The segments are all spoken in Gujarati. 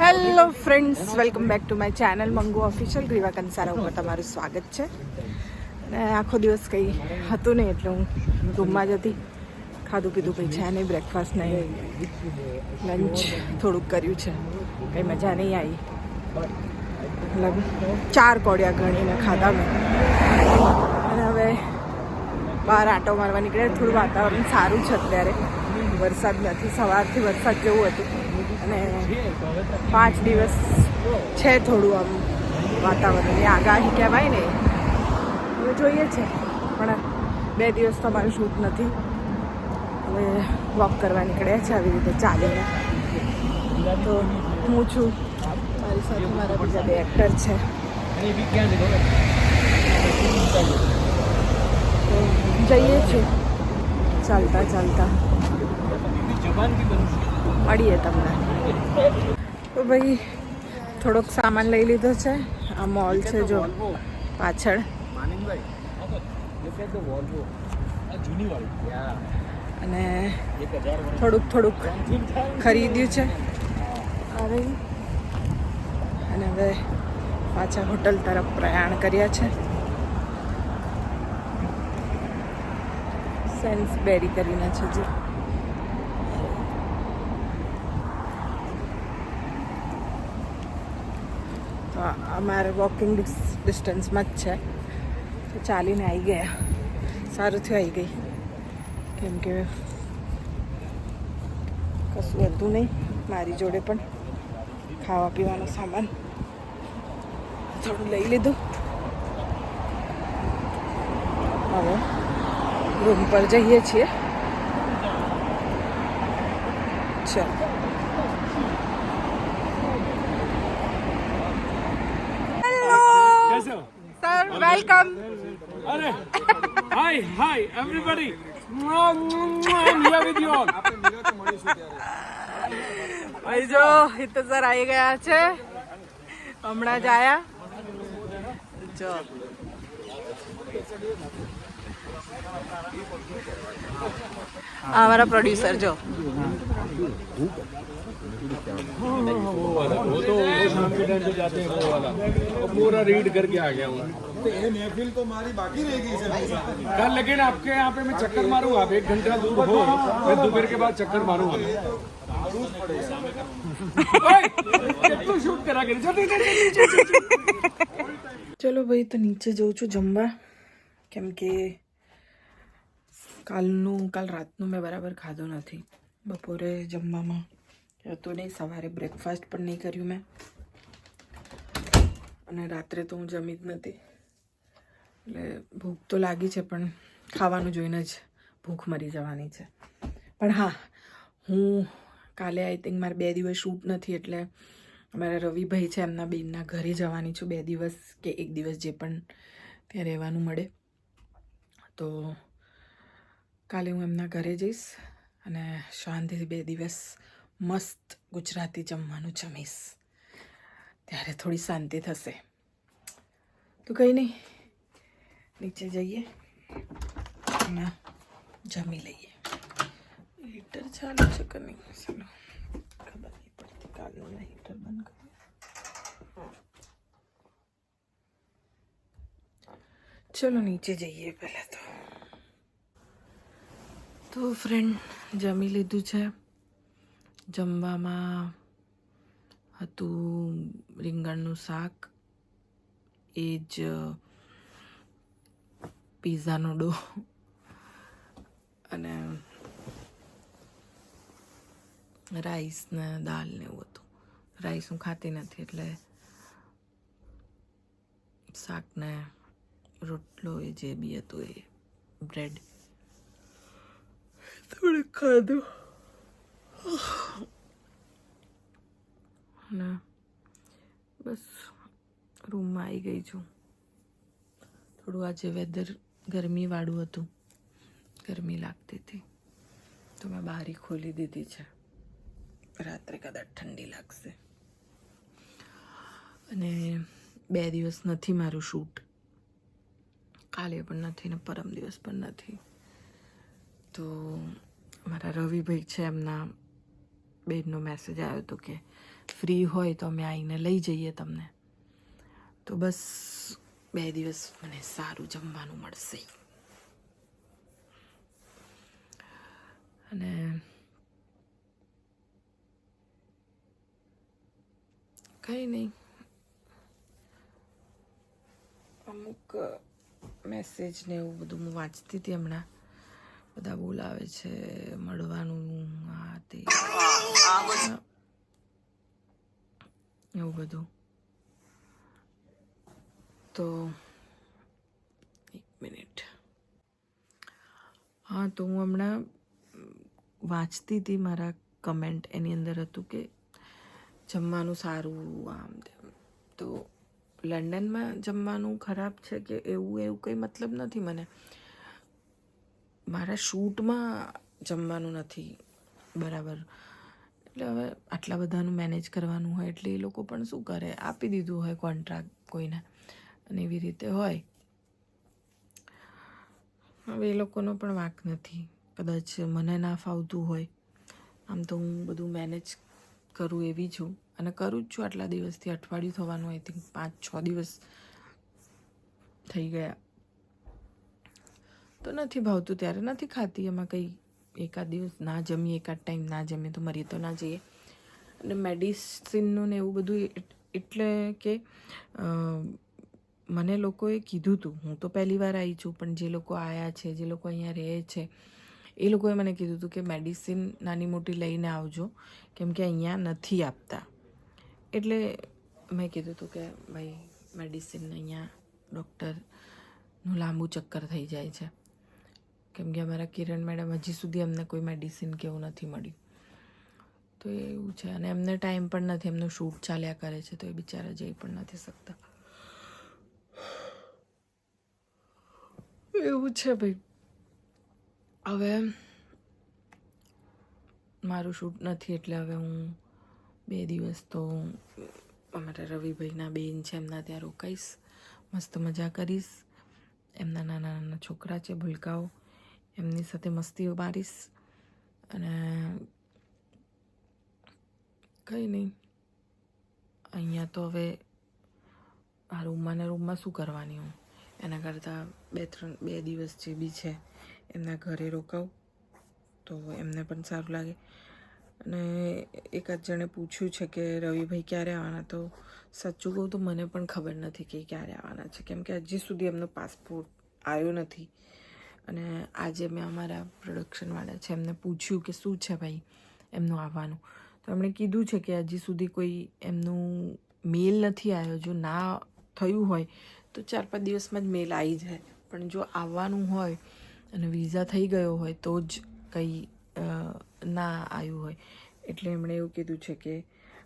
Hello friends, welcome back to my channel Mangu official. Greeva Kansara ઉપર તમારું સ્વાગત છે. અને આખો દિવસ કંઈ હતું નહીં એટલે હું રૂમમાં જ હતી. ખાધું પીધું કંઈ છે નહીં, બ્રેકફાસ્ટ નહીં, લંચ થોડુંક કર્યું છે, કંઈ મજા નહીં આવી. મતલબ 4 કોડિયા ગણીને ખાધા મેં. અને હવે બહાર આંટો મારવા નીકળે. થોડું વાતાવરણ સારું છે અત્યારે, વરસાદ નથી. સવારથી વરસાદ જેવું હતું અને 5 દિવસ છે થોડું આમ વાતાવરણની આગાહી કહેવાય ને, હવે જોઈએ છે. પણ 2 દિવસ તો અમારું શૂટ નથી. હવે વોક કરવા નીકળ્યા છે આવી રીતે ચાલીને. તો હું છું, મારી સાથે મારા બીજા 2 એક્ટર છે. તો જઈએ છીએ ચાલતા ચાલતા, મળીએ તમને. તો ભાઈ થોડોક સામાન લઈ લીધો છે. આ મોલ છે જો પાછળ, અને થોડુંક ખરીદ્યું છે. અરે અને હવે પાછા હોટલ તરફ પ્રયાણ કર્યા છે. સેન્સબેરી કરીને છે જે, તો અમારે વોકિંગ ડિસ્ટન્સમાં જ છે. તો ચાલીને આવી ગયા. સારું થયું આવી ગઈ, કેમ કે કશું હતું નહીં મારી જોડે. પણ ખાવા પીવાનો સામાન થોડું લઈ લીધું. હવે રૂમ પર જઈએ છીએ. ચલો. Sir, welcome. Arey, hi, everybody. I'm here with you all. ભાઈ જો હિત સર આવી ગયા છે, હમણાં જ આયા. જો हमारा प्रोड्यूसर जो वो तो शाम के टाइम पे जाते हैं वो वाला, और पूरा रीड करके आ गया हूँ. तो ये महफिल तो हमारी बाकी रहेगी कल लेकिन आपके यहाँ पे मैं चक्कर मारूंगा. आप 1 घंटा दूर हो, मैं दोपहर के बाद चक्कर मारूंगा. तू शूट करा के ચલો ભાઈ, તો નીચે જઉં છું જમવા, કેમ કે કાલ રાતનું મેં બરાબર ખાધું નથી. બપોરે જમવામાં હતું નહીં, સવારે બ્રેકફાસ્ટ પણ નહીં કર્યું મેં, અને રાત્રે તો હું જમી જ નથી. એટલે ભૂખ તો લાગી છે, પણ ખાવાનું જોઈને જ ભૂખ મરી જવાની છે. પણ હા, હું કાલે આઈ થિંક મારે 2 દિવસ શૂટ નથી, એટલે અમારા રવિભાઈ છે એમના બેનના ઘરે જવાની છું 2 દિવસ કે 1 દિવસ, જે પણ ત્યાં રહેવાનું મળે. તો કાલે હું એમના ઘરે જઈશ અને શાંતિથી 2 દિવસ મસ્ત ગુજરાતી જમવાનું જમીશ. ત્યારે થોડી શાંતિ થશે. તો કંઈ નહીં, નીચે જઈએ અને જમી લઈએ. હીટર ચાલુ છે કે નહીં ચાલો ખબર નહીં પડતી. કાલનું મેં હીટર બંધ કર્યું. ચલો નીચે જઈએ પહેલાં તો ફ્રેન્ડ જમી લીધું છે. જમવામાં હતું રીંગણનું શાક, એ જ પીઝાનો ડો, અને રાઈસ ને દાળ ને એવું હતું. રાઈસ હું ખાતી નથી, એટલે શાક ને રોટલો, એ જે બી હતું એ, બ્રેડ થોડુંક ખાધું. અને બસ રૂમમાં આવી ગઈ છું. થોડું આજે વેધર ગરમીવાળું હતું, ગરમી લાગતી હતી, તો મેં બારી ખોલી દીધી છે. રાત્રે કદાચ ઠંડી લાગશે. અને 2 દિવસ નથી મારું શૂટ, કાલે પણ નથી ને પરમ દિવસ પણ નથી. તો મારા રવિભાઈ છે એમના બેનનો મેસેજ આવ્યો હતો કે ફ્રી હોય તો અમે આવીને લઈ જઈએ તમને. તો બસ 2 દિવસ મને સારું જમવાનું મળશે. અને કંઈ નહીં, અમુક મેસેજ ને એવું બધું હું વાંચતી હતી હમણાં. બધા બોલાવે છે મળવાનું, આ તે એવું બધું. તો 1 મિનિટ. હા, તો હું હમણાં વાંચતી હતી મારા કમેન્ટ, એની અંદર હતું કે જમવાનું સારું આમ તેમ. તો લંડનમાં જમવાનું ખરાબ છે કે એવું કંઈ મતલબ નથી મને. મારા શૂટમાં જમવાનું નથી બરાબર. એટલે હવે આટલા બધાનું મેનેજ કરવાનું હોય એટલે એ લોકો પણ શું કરે, આપી દીધું હોય કોન્ટ્રાક્ટ કોઈને, અને એવી રીતે હોય. હવે એ લોકોનો પણ વાંક નથી. કદાચ મને ના ફાવતું હોય. આમ તો હું બધું મેનેજ કરું એવી છું, અને કરું જ છું આટલા દિવસથી. અઠવાડિયું થવાનું, આઈ થિંક 5-6 દિવસ થઈ ગયા. તો નથી ભાવતું ત્યારે નથી ખાતી. એમાં કંઈ એકાદ દિવસ ના જમીએ, એકાદ ટાઈમ ના જમીએ તો મરીએ તો ના જઈએ. અને મેડિસિનનું ને એવું બધું એટલે કે મને લોકોએ કીધું હતું, હું તો પહેલી વાર આવી છું, પણ જે લોકો આવ્યા છે, જે લોકો અહીંયા રહે છે, એ લોકોએ મને કીધું હતું કે મેડિસિન નાની મોટી લઈને આવજો, કેમ કે અહીંયા નથી આપતા. એટલે મેં કીધું હતું કે ભાઈ મેડિસિન અહીંયા ડૉક્ટરનું લાંબુ ચક્કર થઈ જાય છે, કેમ કે અમારા કિરણ મેડમ હજી સુધી અમને કોઈ મેડિસિન કે એવું નથી મળ્યું. તો એવું છે. અને એમને ટાઈમ પણ નથી, એમનું શૂટ ચાલ્યા કરે છે, તો એ બિચારા જઈ પણ નથી શકતા. એવું છે ભાઈ. હવે મારું શૂટ નથી એટલે હવે હું 2 દિવસ તો અમારા રવિભાઈના બેન છે એમના ત્યાં રોકાઈશ, મસ્ત મજા કરીશ. એમના નાના નાના છોકરા છે ભૂલકાઓ, એમની સાથે મસ્તીઓ મારીશ. અને કંઈ નહીં, અહીંયા તો હવે આ રૂમમાં શું કરવાની હું. એના કરતાં 2 દિવસ જે બી છે એમના ઘરે રોકાવું તો એમને પણ સારું લાગે. અને એકાદ જણે પૂછ્યું છે કે રવિભાઈ ક્યારે આવવાના, તો સાચું કહું તો મને પણ ખબર નથી કે ક્યારે આવવાના છે, કેમ કે હજી સુધી એમનો પાસપોર્ટ આવ્યો નથી. અને આજે મેં અમારા પ્રોડક્શનવાળા છે એમને પૂછ્યું કે શું છે ભાઈ એમનું આવવાનું, તો એમણે કીધું છે કે હજી સુધી કોઈ એમનું મેલ નથી આવ્યો. જો ના થયું હોય તો 4-5 દિવસમાં જ મેલ આવી જાય, પણ જો આવવાનું હોય અને વિઝા થઈ ગયો હોય તો જ કંઈ ના આવ્યું હોય. એટલે એમણે એવું કીધું છે કે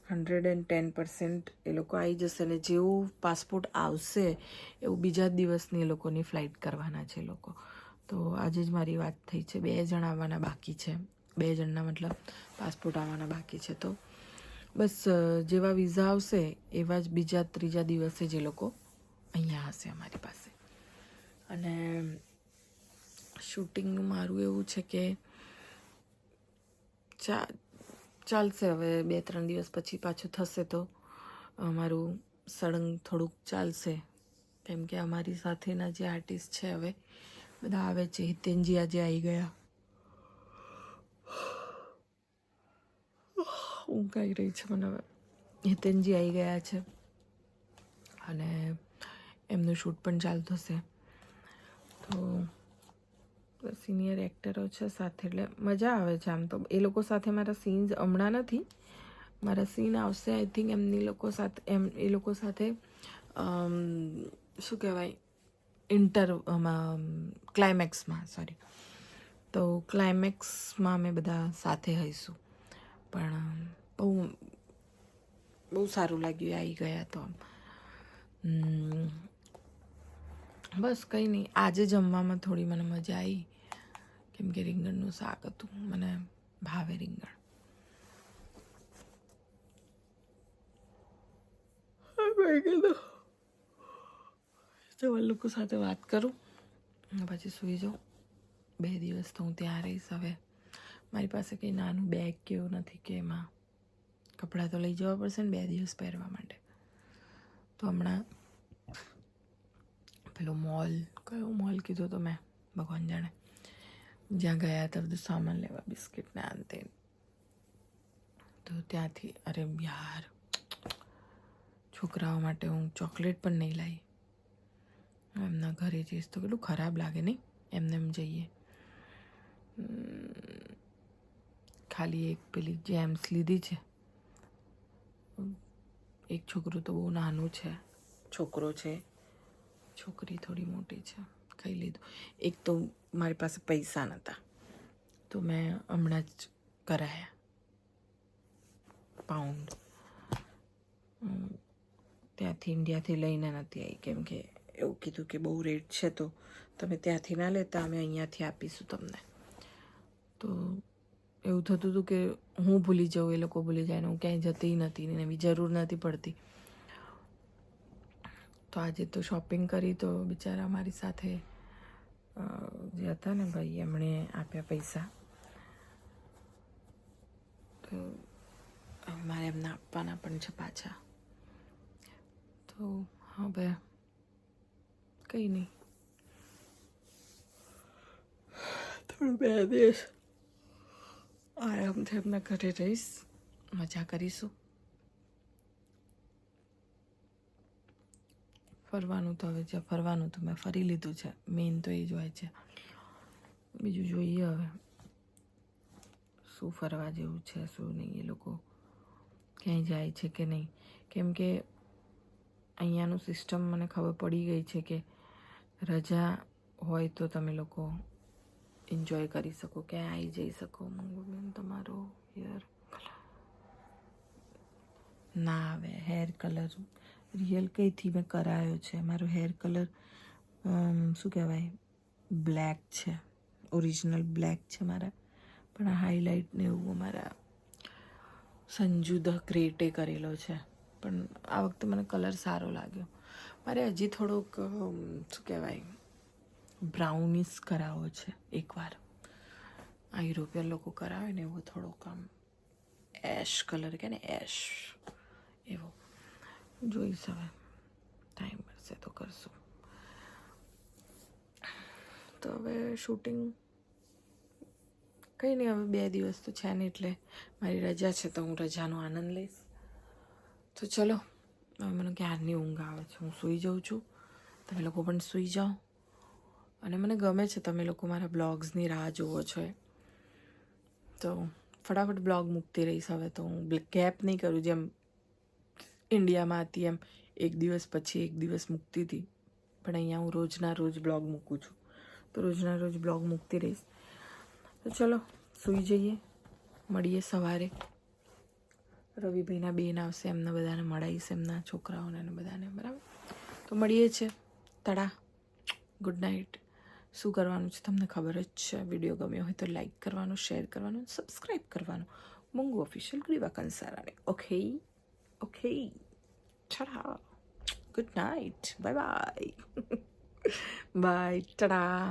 110% એ લોકો આવી જશે. અને જેવો પાસપોર્ટ આવશે એવું બીજા દિવસની એ લોકોની ફ્લાઇટ કરવાના છે લોકો. તો આજે જ મારી વાત થઈ છે. 2 જણ આવવાના બાકી છે, 2 જણના મતલબ પાસપોર્ટ આવવાના બાકી છે. તો બસ જેવા વિઝા આવશે એવા જ બીજા 3જા દિવસે જે લોકો અહીંયા હશે અમારી પાસે. અને શૂટિંગનું મારું એવું છે કે ચાલશે. હવે 2-3 દિવસ પછી પાછું થશે તો અમારું સળંગ થોડુંક ચાલશે, કેમ કે અમારી સાથેના જે આર્ટિસ્ટ છે હવે બધા આવે છે. હિતેનજી આજે આવી ગયા. ઊંઘ આવી રહી છે મને હવે. હિતેનજી આવી ગયા છે અને એમનું શૂટ પણ ચાલતું હશે. તો સિનિયર એક્ટરો છે સાથે, એટલે મજા આવે છે. આમ તો એ લોકો સાથે મારા સીન્સ હમણાં નથી, મારા સીન આવશે આઈ થિંક એ લોકો સાથે શું કહેવાય ક્લાઇમેક્સમાં, સોરી. તો ક્લાઇમેક્સમાં અમે બધા સાથે હઈશું. પણ બહુ સારું લાગ્યું આવી ગયા તો. બસ કંઈ નહીં. આજે જમવામાં થોડી મને મજા આવી, કેમ કે રીંગણનું શાક હતું, મને ભાવે રીંગણ. તમારા લોકો સાથે વાત કરું પછી સૂઈ જાઉં. 2 દિવસ તો હું ત્યાં રહીશ. હવે મારી પાસે કંઈ નાનું બેગ કે એવું નથી કે એમાં કપડાં તો લઈ જવા પડશે ને 2 દિવસ પહેરવા માટે. તો હમણાં પેલો મોલ, કયો મોલ કીધો તો મેં ભગવાન જાણે, જ્યાં ગયા હતા બધું સામાન લેવા, બિસ્કિટના અંતે, તો ત્યાંથી અરે યાર છોકરાઓ માટે હું ચોકલેટ પણ નહીં લાવી. એમના ઘરે જઈશ તો કેટલું ખરાબ લાગે નહીં, એમને એમ જઈએ. ખાલી એક પેલી જેમ્સ લીધી છે. એક છોકરું તો બહુ નાનું છે, છોકરો છે, છોકરી થોડી મોટી છે, ખાઈ લીધું. એક તો મારી પાસે પૈસા નહોતા તો મેં હમણાં જ કરાયા પાઉન્ડ. ત્યાંથી ઇન્ડિયાથી લઈને નથી આવી, કેમ કે એવું કીધું કે બહુ રેટ છે તો તમે ત્યાંથી ના લેતા, અમે અહીંયાથી આપીશું તમને. તો એવું થતું હતું કે હું ભૂલી જાઉં, એ લોકો ભૂલી જાય ને હું ક્યાંય જતી નથી ને એવી જરૂર નથી પડતી. તો આજે તો શોપિંગ કરી તો બિચારા મારી સાથે જે હતા ને ભાઈ, એમણે આપ્યા પૈસા, તો મારે એમને આપવાના પણ છે પાછા. તો હવે કંઈ નહીં, થોડું 2 દિવસ આરામથી એમના ઘરે રહીશ, મજા કરીશું. ફરવાનું તો હવે જ્યાં ફરવાનું તો મેં ફરી લીધું છે, મેઇન તો એ જ હોય છે. બીજું જોઈએ હવે શું ફરવા જેવું છે શું નહીં, એ લોકો ક્યાંય જાય છે કે નહીં. કેમ કે અહીંયાનું સિસ્ટમ મને ખબર પડી ગઈ છે કે રજા હોય તો તમે લોકો એન્જોય કરી શકો, ક્યાંય આવી જઈ શકો. બેન તમારો હેર ના આવે, હેર કલર રિયલ કંઈથી મેં કરાયો છે. મારો હેર કલર શું કહેવાય, બ્લેક છે, ઓરિજિનલ બ્લેક છે મારા, પણ આ હાઈલાઇટ ને એવું મારા સંજુ ધ ગ્રેટે કરેલો છે. પણ આ વખતે મને કલર સારો લાગ્યો. મારે હજી થોડોક શું કહેવાય બ્રાઉનિશ કરાવવો છે એકવાર. આ યુરોપિયન લોકો કરાવે ને એવો થોડોક આમ એશ કલર કે ને એશ એવો. જોઈશ હવે ટાઈમ મળશે તો કરશું. તો હવે શૂટિંગ કંઈ નહીં, હવે 2 દિવસ તો છે ને એટલે મારી રજા છે તો હું રજાનો આનંદ લઈશ. તો ચલો, હવે મને ક્યારની ઊંઘ આવે છે, હું સૂઈ જાઉં છું. તમે લોકો પણ સૂઈ જાઓ. અને મને ગમે છે તમે લોકો મારા બ્લોગ્સની રાહ જુઓ છો, તો ફટાફટ બ્લોગ મૂકતી રહીશ. હવે તો હું ગેપ નહીં કરું, જેમ ઇન્ડિયામાં હતી એમ 1 દિવસ પછી 1 દિવસ મૂકતી હતી, પણ અહીંયા હું રોજના રોજ બ્લોગ મૂકું છું, તો રોજના રોજ બ્લોગ મૂકતી રહીશ. તો ચલો સૂઈ જઈએ, મળીએ સવારે. રવિભાઈના બેન આવશે, એમને બધાને મળાવીશ, એમના છોકરાઓને અને બધાને, બરાબર? તો મળીએ છે. તડા, ગુડ નાઇટ. શું કરવાનું છે તમને ખબર જ છે. વિડીયો ગમ્યો હોય તો લાઈક કરવાનું, શેર કરવાનું, સબસ્ક્રાઈબ કરવાનું. મંગુ ઓફિશિયલ ગ્રીવા કંસારાને. ઓકે ઓકે, તડા, good night, bye bye bye, તડા.